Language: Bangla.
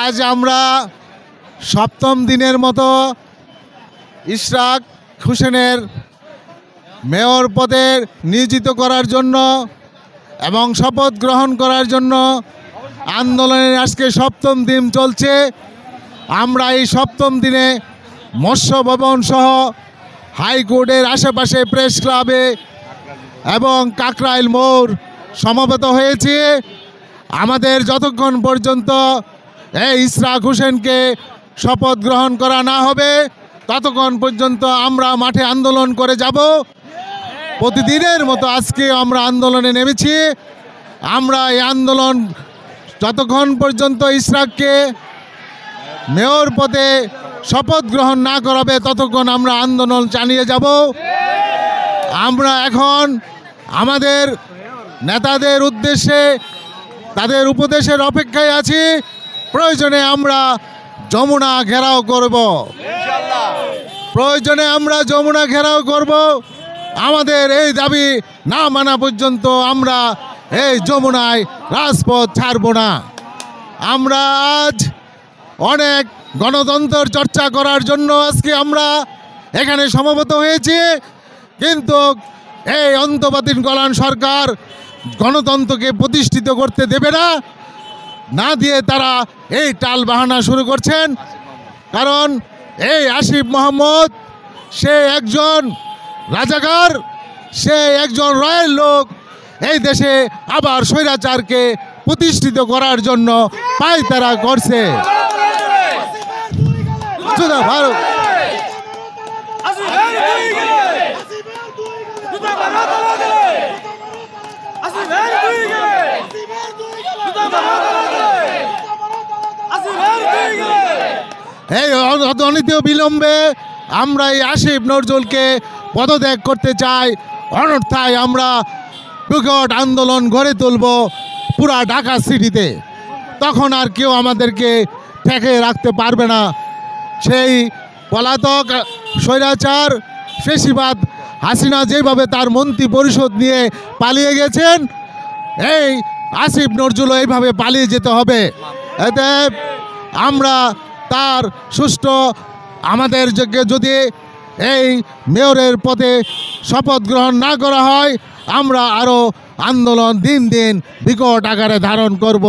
আজ আমরা সপ্তম দিনের মতো ইশরাক হোসেনের মেয়র পদে নিয়োজিত করার জন্য এবং শপথ গ্রহণ করার জন্য আন্দোলনের আজকে সপ্তম দিন চলছে। আমরা এই সপ্তম দিনে মৎস্য ভবন সহ হাইকোর্টের আশেপাশে প্রেস ক্লাবে এবং কাকরাইল মোড় সমবেত হয়েছি। আমাদের যতক্ষণ পর্যন্ত এই ইশরাক হোসেনকে শপথ গ্রহণ করা না হবে ততক্ষণ পর্যন্ত আমরা মাঠে আন্দোলন করে যাব। প্রতিদিনের মতো আজকে আমরা আন্দোলনে নেমেছি। আমরা এই আন্দোলন যতক্ষণ পর্যন্ত ইশরাককে মেয়র পদে শপথ গ্রহণ না করাবে ততক্ষণ আমরা আন্দোলন চালিয়ে যাব। আমরা এখন আমাদের নেতাদের উদ্দেশ্যে তাদের উপদেশের অপেক্ষায় আছি। প্রয়োজনে আমরা যমুনা ঘেরাও করব, প্রয়োজনে আমরা যমুনা ঘেরাও করব। আমাদের এই দাবি না মানা পর্যন্ত আমরা এই যমুনায় রাজপথ ছাড়ব না। আমরা আজ অনেক গণতন্ত্র চর্চা করার জন্য আজকে আমরা এখানে সমবেত হয়েছি, কিন্তু এই অন্তর্বর্তীকালীন কল্যাণ সরকার গণতন্ত্রকে প্রতিষ্ঠিত করতে দেবে না, না দিয়ে তারা এই টাল বাহানা শুরু করছেন। কারণ এই আসিফ মোহাম্মদ সে একজন রাজাকার, সে একজন রয়েল লোক। এই দেশে আবার স্বৈরাচারকে প্রতিষ্ঠিত করার জন্য পায়তারা করছে। ভারত এই অনিত বিলম্বে আমরা এই আসিফ নজরুলকে পদত্যাগ করতে চাই, অন্যথায় আমরা বৃহৎ আন্দোলন গড়ে তুলব পুরা ঢাকা সিটিতে। তখন আর কেউ আমাদেরকে ঠেকে রাখতে পারবে না। সেই পলাতক স্বৈরাচার ফেসিবাদ হাসিনা যেভাবে তার মন্ত্রী পরিষদ নিয়ে পালিয়ে গেছেন, এই আসিফ নজরুলও এইভাবে পালিয়ে যেতে হবে। এতে আমরা তার সুষ্ঠু আমাদের যদি এই মেয়রের পদে শপথ গ্রহণ না করা হয় আমরা আরও আন্দোলন দিন দিন বিকট আকারে ধারণ করব।